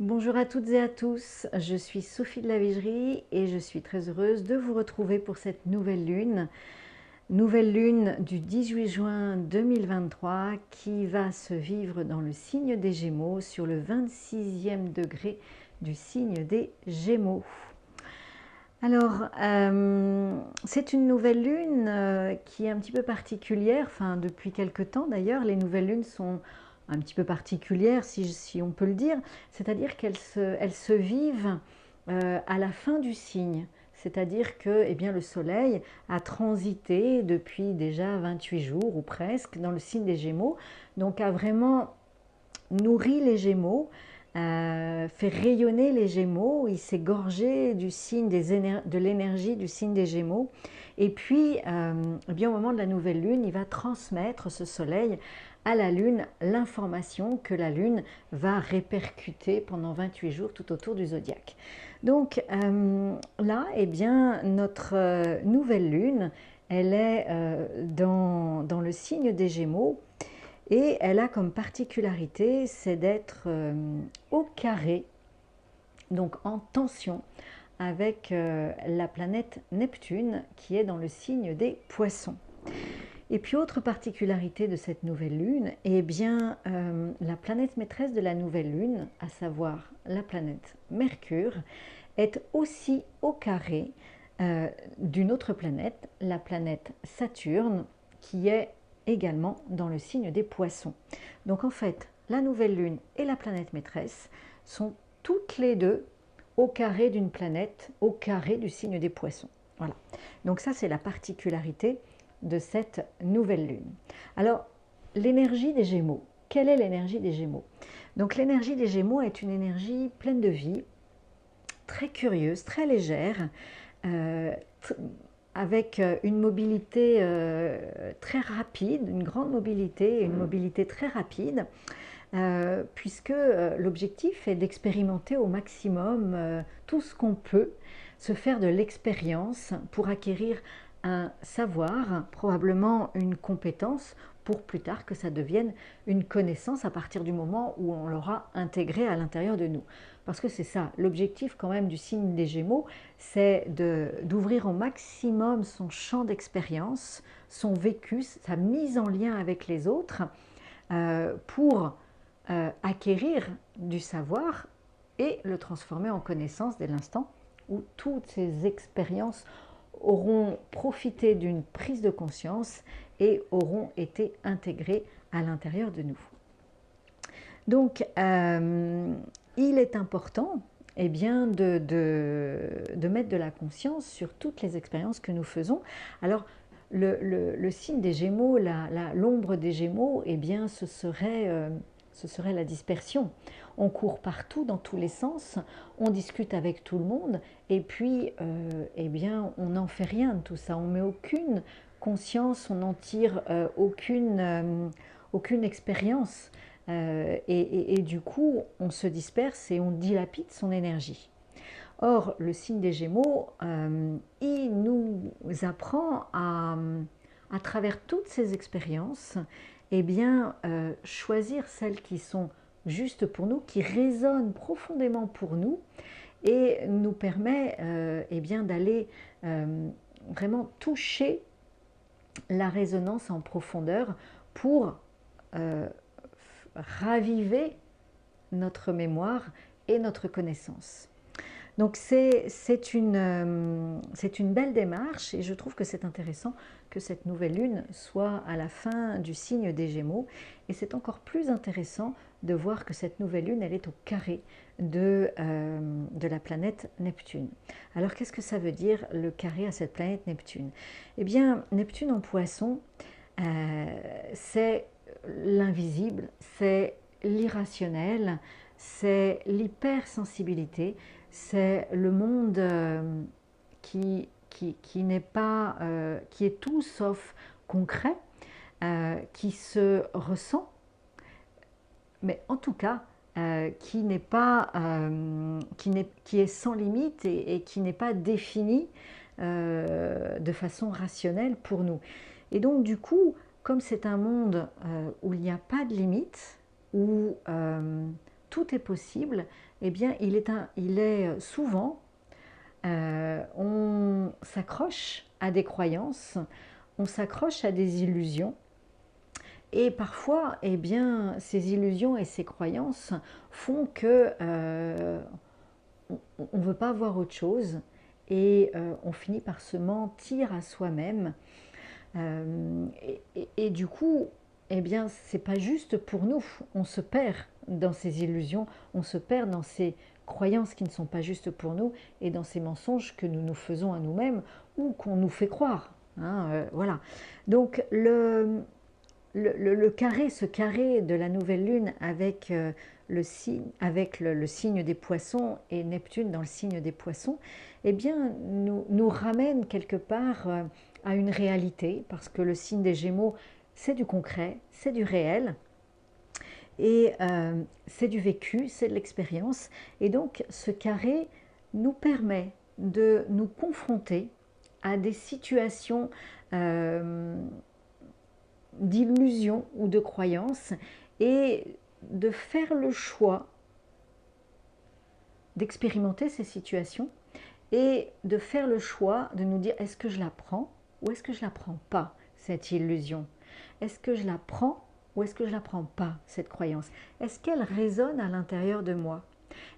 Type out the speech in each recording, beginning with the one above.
Bonjour à toutes et à tous, je suis Sophie de la Vigerie et je suis très heureuse de vous retrouver pour cette nouvelle lune du 18 juin 2023 qui va se vivre dans le signe des Gémeaux sur le 26e degré du signe des Gémeaux. Alors, c'est une nouvelle lune qui est un petit peu particulière, enfin depuis quelque temps d'ailleurs, les nouvelles lunes sont un petit peu particulières si on peut le dire, c'est-à-dire elles se vivent à la fin du signe, c'est-à-dire que eh bien, le soleil a transité depuis déjà 28 jours ou presque dans le signe des Gémeaux, donc a vraiment nourri les Gémeaux, fait rayonner les Gémeaux, il s'est gorgé du signe de l'énergie du signe des Gémeaux. Et puis, eh bien, au moment de la nouvelle lune, il va transmettre ce soleil à la lune l'information que la lune va répercuter pendant 28 jours tout autour du zodiaque. Donc là, eh bien, notre nouvelle lune, elle est dans le signe des Gémeaux. Et elle a comme particularité, c'est d'être au carré, donc en tension, avec la planète Neptune qui est dans le signe des Poissons. Et puis autre particularité de cette nouvelle lune, eh bien la planète maîtresse de la nouvelle lune, à savoir la planète Mercure, est aussi au carré d'une autre planète, la planète Saturne, qui est également dans le signe des Poissons. Donc en fait, la nouvelle lune et la planète maîtresse sont toutes les deux au carré d'une planète, au carré du signe des Poissons. Voilà. Donc ça, c'est la particularité de cette nouvelle lune. Alors, l'énergie des Gémeaux. Quelle est l'énergie des Gémeaux? Donc l'énergie des Gémeaux est une énergie pleine de vie, très curieuse, très légère, euh, avec une mobilité très rapide, une grande mobilité, une mobilité très rapide, puisque l'objectif est d'expérimenter au maximum tout ce qu'on peut, se faire de l'expérience pour acquérir un savoir, probablement une compétence, pour plus tard que ça devienne une connaissance à partir du moment où on l'aura intégrée à l'intérieur de nous. Parce que c'est ça, l'objectif quand même du signe des Gémeaux, c'est d'ouvrir au maximum son champ d'expérience, son vécu, sa mise en lien avec les autres, pour acquérir du savoir et le transformer en connaissance dès l'instant où toutes ces expériences auront profité d'une prise de conscience et auront été intégrées à l'intérieur de nous. Donc, il est important eh bien, de mettre de la conscience sur toutes les expériences que nous faisons. Alors, le signe des Gémeaux, l'ombre des Gémeaux, eh bien, ce serait la dispersion. On court partout, dans tous les sens, on discute avec tout le monde, et puis, eh bien, on n'en fait rien de tout ça. On met aucune conscience, on n'en tire aucune expérience. Et du coup, on se disperse et on dilapide son énergie. Or, le signe des Gémeaux, il nous apprend à travers toutes ces expériences, eh bien, choisir celles qui sont justes pour nous, qui résonnent profondément pour nous, et nous permet eh bien, d'aller vraiment toucher la résonance en profondeur pour raviver notre mémoire et notre connaissance. Donc c'est une belle démarche et je trouve que c'est intéressant que cette nouvelle lune soit à la fin du signe des Gémeaux, et c'est encore plus intéressant de voir que cette nouvelle lune, elle est au carré de la planète Neptune. Alors qu'est-ce que ça veut dire, le carré à cette planète Neptune? Eh bien, Neptune en Poisson, c'est l'invisible, c'est l'irrationnel, c'est l'hypersensibilité, c'est le monde qui n'est pas, qui est tout sauf concret, qui se ressent, mais en tout cas qui n'est pas, qui est sans limite et qui n'est pas défini de façon rationnelle pour nous. Et donc du coup, comme c'est un monde où il n'y a pas de limite, où tout est possible, eh bien il est souvent, on s'accroche à des croyances, on s'accroche à des illusions, et parfois, eh bien, ces illusions et ces croyances font que on ne veut pas voir autre chose, et on finit par se mentir à soi-même. Et du coup, eh bien, c'est pas juste pour nous. On se perd dans ces illusions, on se perd dans ces croyances qui ne sont pas justes pour nous, et dans ces mensonges que nous nous faisons à nous-mêmes ou qu'on nous fait croire. Hein, voilà. Donc le carré, ce carré de la nouvelle lune avec le signe des poissons et Neptune dans le signe des poissons, eh bien, nous ramène quelque part à une réalité, parce que le signe des Gémeaux, c'est du concret, c'est du réel, et c'est du vécu, c'est de l'expérience. Et donc, ce carré nous permet de nous confronter à des situations d'illusions ou de croyances, et de faire le choix d'expérimenter ces situations, et de faire le choix de nous dire, est-ce que je la prends ou est-ce que je la prends pas, cette illusion? Est-ce que je la prends ou est-ce que je la prends pas, cette croyance? Est-ce qu'elle résonne à l'intérieur de moi?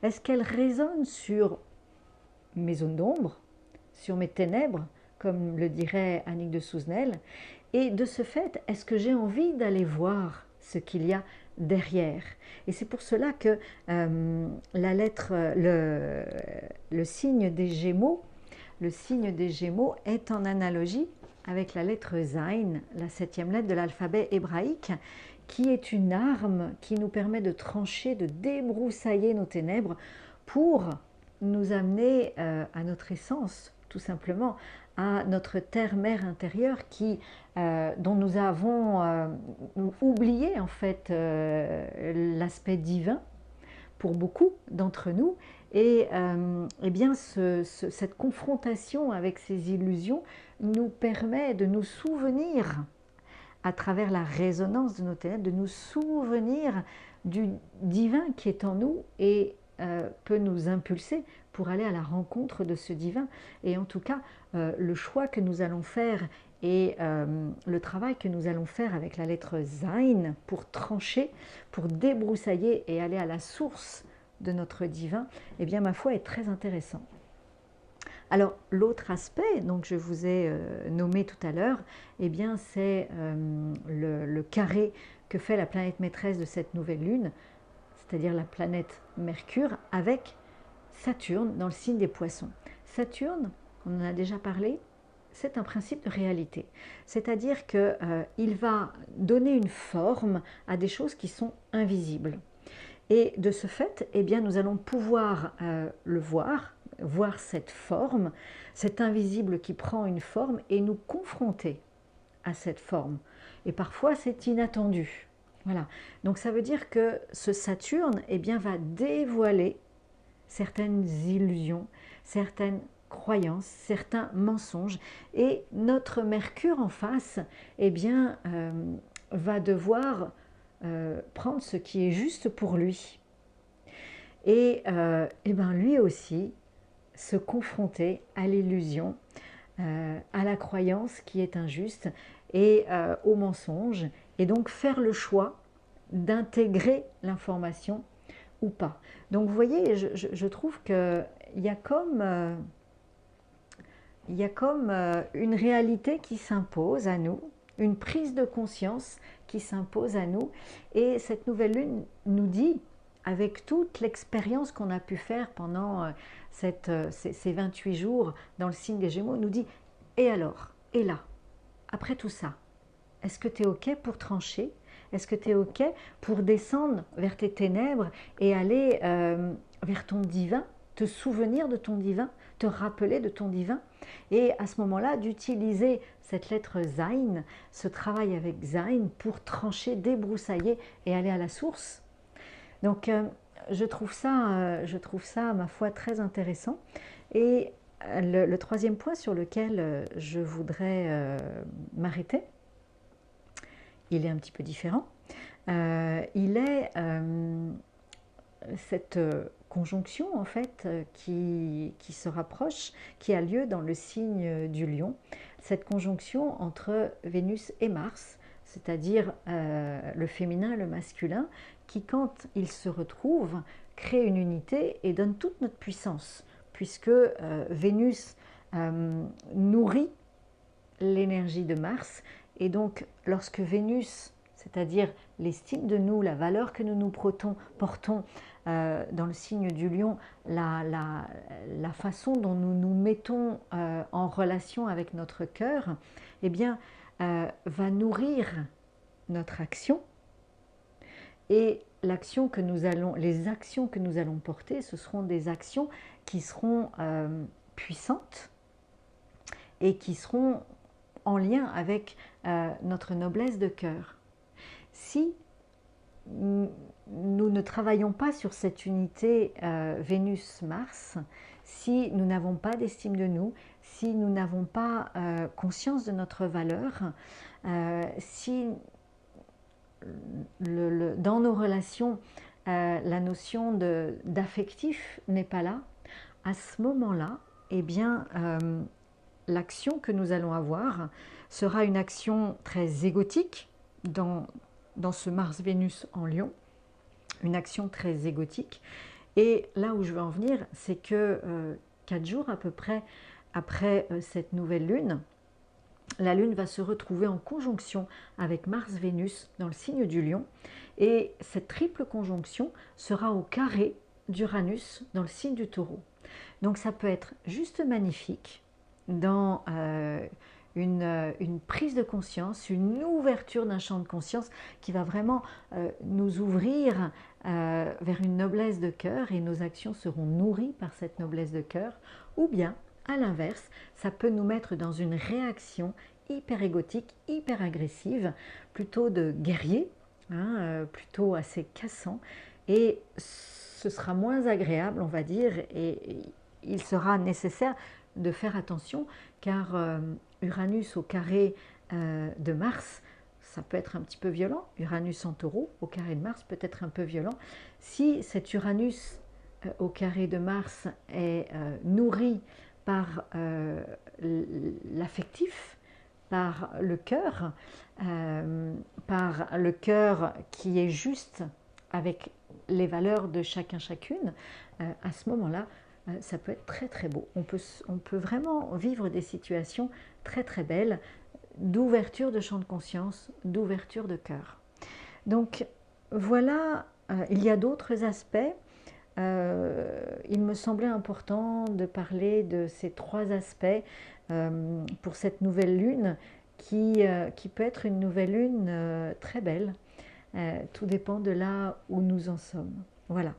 Est-ce qu'elle résonne sur mes zones d'ombre, sur mes ténèbres, comme le dirait Annick de Souzenel? Et de ce fait, est-ce que j'ai envie d'aller voir ce qu'il y a derrière? Et c'est pour cela que la lettre, le signe des Gémeaux, est en analogie avec la lettre Zayn, la 7e lettre de l'alphabet hébraïque, qui est une arme qui nous permet de trancher, de débroussailler nos ténèbres pour nous amener à notre essence, tout simplement, à notre terre-mère intérieure dont nous avons oublié en fait l'aspect divin pour beaucoup d'entre nous. Et eh bien cette confrontation avec ces illusions nous permet de nous souvenir, à travers la résonance de nos ténèbres, de nous souvenir du divin qui est en nous, et peut nous impulser pour aller à la rencontre de ce divin. Et en tout cas, le choix que nous allons faire, et le travail que nous allons faire avec la lettre Zayn pour trancher, pour débroussailler et aller à la source de notre divin, eh bien ma foi est très intéressant. Alors l'autre aspect, donc je vous ai nommé tout à l'heure, eh bien c'est le carré que fait la planète maîtresse de cette nouvelle lune, c'est-à-dire la planète Mercure, avec Saturne dans le signe des Poissons. Saturne, on en a déjà parlé, c'est un principe de réalité. C'est-à-dire qu'il va donner une forme à des choses qui sont invisibles. Et de ce fait, eh bien, nous allons pouvoir le voir cette forme, cet invisible qui prend une forme, et nous confronter à cette forme. Et parfois, c'est inattendu. Voilà. Donc ça veut dire que ce Saturne, eh bien, va dévoiler certaines illusions, certaines croyances, certains mensonges, et notre Mercure en face, eh bien, va devoir prendre ce qui est juste pour lui, et ben lui aussi se confronter à l'illusion, à la croyance qui est injuste, et au mensonge, et donc faire le choix d'intégrer l'information ou pas. Donc vous voyez, je trouve qu'il y a comme une réalité qui s'impose à nous, une prise de conscience qui s'impose à nous, et cette nouvelle lune nous dit, avec toute l'expérience qu'on a pu faire pendant ces 28 jours dans le signe des Gémeaux, nous dit, et alors, et là, après tout ça, est-ce que tu es OK pour trancher? Est-ce que tu es OK pour descendre vers tes ténèbres et aller vers ton divin, te souvenir de ton divin, te rappeler de ton divin, et à ce moment-là d'utiliser cette lettre Zayn, ce travail avec Zayn, pour trancher, débroussailler et aller à la source. Donc je trouve ça, ma foi, très intéressant. Et le troisième point sur lequel je voudrais m'arrêter, il est un petit peu différent. Il est cette conjonction en fait qui se rapproche, qui a lieu dans le signe du Lion, cette conjonction entre Vénus et Mars, c'est-à-dire le féminin et le masculin, qui quand ils se retrouvent, crée une unité et donne toute notre puissance, puisque Vénus nourrit l'énergie de Mars, et donc lorsque Vénus, c'est-à-dire l'estime de nous, la valeur que nous nous portons dans le signe du Lion, la façon dont nous nous mettons en relation avec notre cœur, eh bien, va nourrir notre action. Et les actions que nous allons porter, ce seront des actions qui seront puissantes et qui seront en lien avec notre noblesse de cœur. Si nous ne travaillons pas sur cette unité Vénus-Mars, si nous n'avons pas d'estime de nous, si nous n'avons pas conscience de notre valeur, si dans nos relations la notion d'affectif n'est pas là, à ce moment-là, eh bien, l'action que nous allons avoir sera une action très égotique dans ce Mars-Vénus en Lion, une action très égotique. Et là où je veux en venir, c'est que 4 jours à peu près après cette nouvelle lune, la lune va se retrouver en conjonction avec Mars-Vénus dans le signe du Lion, et cette triple conjonction sera au carré d'Uranus dans le signe du Taureau. Donc ça peut être juste magnifique dans une prise de conscience, une ouverture d'un champ de conscience qui va vraiment nous ouvrir vers une noblesse de cœur, et nos actions seront nourries par cette noblesse de cœur. Ou bien, à l'inverse, ça peut nous mettre dans une réaction hyper égotique, hyper agressive, plutôt de guerrier, plutôt assez cassant, et ce sera moins agréable, on va dire, et il sera nécessaire de faire attention, car Uranus au carré de Mars, ça peut être un petit peu violent. Uranus en Taureau au carré de Mars peut être un peu violent. Si cet Uranus au carré de Mars est nourri par l'affectif, par le cœur qui est juste avec les valeurs de chacun chacune, à ce moment-là, ça peut être très très beau. On peut vraiment vivre des situations très très belles d'ouverture de champ de conscience, d'ouverture de cœur. Donc voilà, il y a d'autres aspects. Il me semblait important de parler de ces 3 aspects pour cette nouvelle lune qui peut être une nouvelle lune très belle. Tout dépend de là où nous en sommes. Voilà.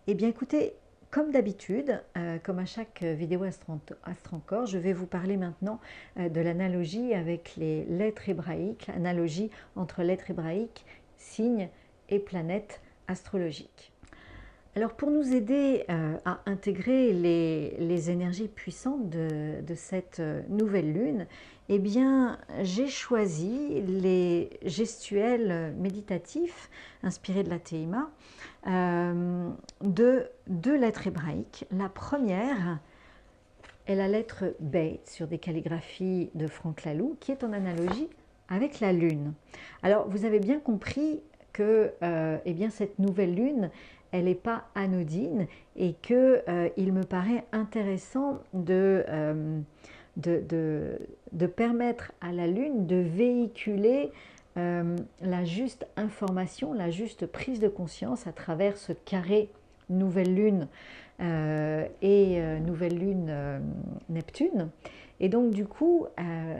Eh bien écoutez, comme d'habitude, comme à chaque vidéo Astro-Encore, je vais vous parler maintenant de l'analogie avec les lettres hébraïques, l'analogie entre lettres hébraïques, signes et planètes astrologiques. Alors pour nous aider à intégrer les énergies puissantes de cette nouvelle lune, eh bien j'ai choisi les gestuels méditatifs inspirés de la Théima de 2 lettres hébraïques. La première est la lettre Beit sur des calligraphies de Franck Laloux, qui est en analogie avec la lune. Alors vous avez bien compris que eh bien, cette nouvelle lune, elle n'est pas anodine, et qu'il me paraît intéressant de permettre à la lune de véhiculer la juste information, la juste prise de conscience à travers ce carré nouvelle lune et nouvelle lune Neptune. Et donc du coup,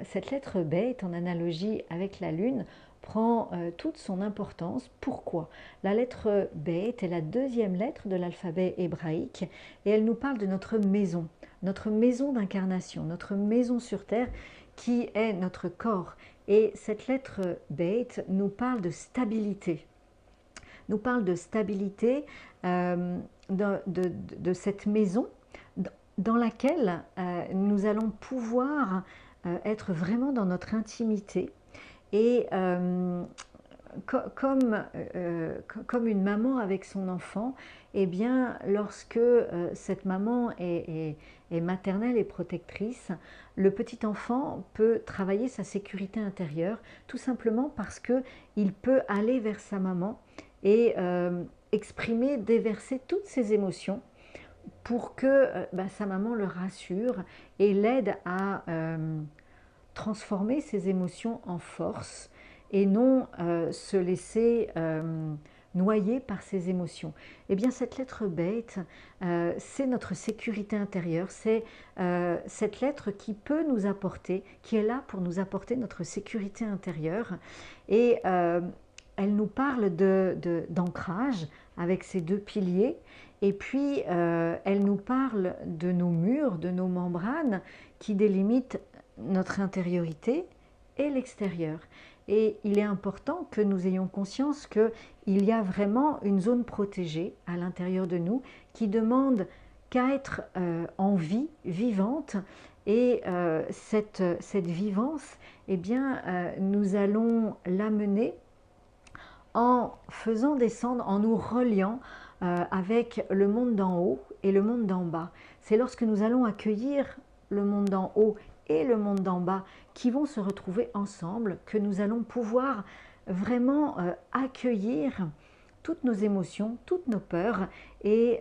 cette lettre B est en analogie avec la lune, prend toute son importance. Pourquoi? La lettre B est la 2e lettre de l'alphabet hébraïque, et elle nous parle de notre maison d'incarnation, notre maison sur terre qui est notre corps. Et cette lettre Beit nous parle de stabilité, de cette maison dans laquelle nous allons pouvoir être vraiment dans notre intimité et comme une maman avec son enfant, eh bien, lorsque cette maman est maternelle et protectrice, le petit enfant peut travailler sa sécurité intérieure, tout simplement parce qu'il peut aller vers sa maman et exprimer, déverser toutes ses émotions pour que sa maman le rassure et l'aide à transformer ses émotions en force et non se laisser noyer par ses émotions. Eh bien, cette lettre bête, c'est notre sécurité intérieure, c'est cette lettre qui peut nous apporter, qui est là pour nous apporter notre sécurité intérieure. Et elle nous parle d'ancrage avec ces deux piliers. Et puis, elle nous parle de nos murs, de nos membranes qui délimitent notre intériorité et l'extérieur. Et il est important que nous ayons conscience qu'il y a vraiment une zone protégée à l'intérieur de nous qui demande qu'à être en vie, vivante. Et cette vivance, eh bien, nous allons l'amener en faisant descendre, en nous reliant avec le monde d'en haut et le monde d'en bas. C'est lorsque nous allons accueillir le monde d'en haut et le monde d'en bas qui vont se retrouver ensemble que nous allons pouvoir vraiment accueillir toutes nos émotions, toutes nos peurs et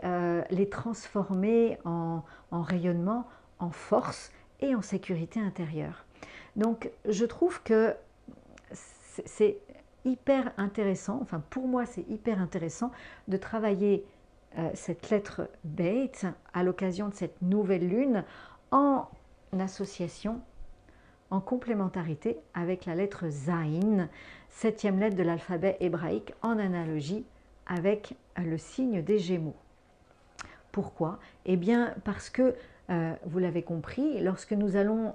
les transformer en rayonnement, en force et en sécurité intérieure. Donc je trouve que c'est hyper intéressant, enfin pour moi c'est hyper intéressant de travailler cette lettre bête à l'occasion de cette nouvelle lune en association, en complémentarité avec la lettre Zayin, septième lettre de l'alphabet hébraïque, en analogie avec le signe des Gémeaux. Pourquoi? Eh bien parce que, vous l'avez compris, lorsque nous allons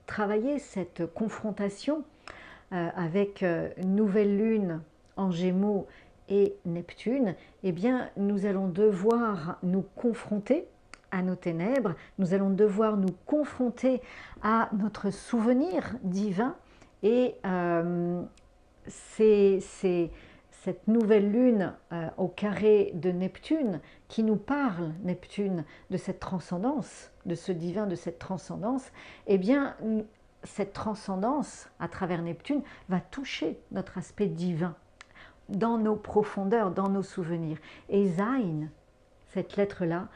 travailler cette confrontation avec nouvelle lune en Gémeaux et Neptune, eh bien nous allons devoir nous confronter à nos ténèbres, nous allons devoir nous confronter à notre souvenir divin et cette nouvelle lune au carré de Neptune qui nous parle, Neptune, de cette transcendance, de ce divin, de cette transcendance, eh bien cette transcendance à travers Neptune va toucher notre aspect divin dans nos profondeurs, dans nos souvenirs. Et Zayin, cette lettre-là,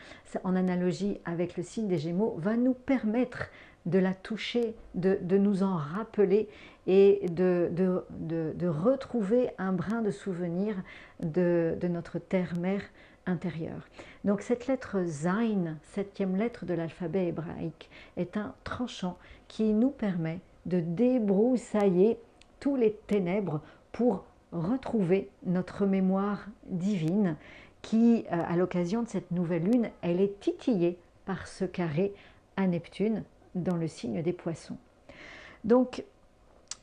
en analogie avec le signe des Gémeaux, va nous permettre de la toucher, de nous en rappeler et de retrouver un brin de souvenir de notre terre-mère intérieure. Donc cette lettre Zayin, septième lettre de l'alphabet hébraïque, est un tranchant qui nous permet de débroussailler tous les ténèbres pour retrouver notre mémoire divine qui, à l'occasion de cette nouvelle lune, elle est titillée par ce carré à Neptune dans le signe des Poissons. Donc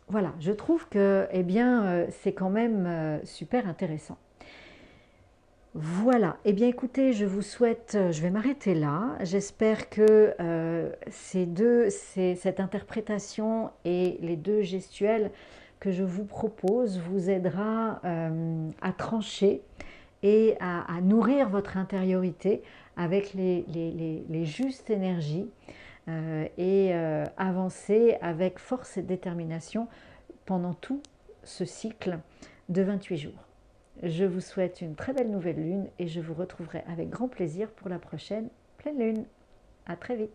voilà, je trouve que eh bien, c'est quand même super intéressant. Voilà, eh bien écoutez, je vous souhaite, je vais m'arrêter là. J'espère que cette interprétation et les deux gestuels que je vous propose vous aidera à trancher et à nourrir votre intériorité avec les justes énergies et avancer avec force et détermination pendant tout ce cycle de 28 jours. Je vous souhaite une très belle nouvelle lune et je vous retrouverai avec grand plaisir pour la prochaine pleine lune. À très vite.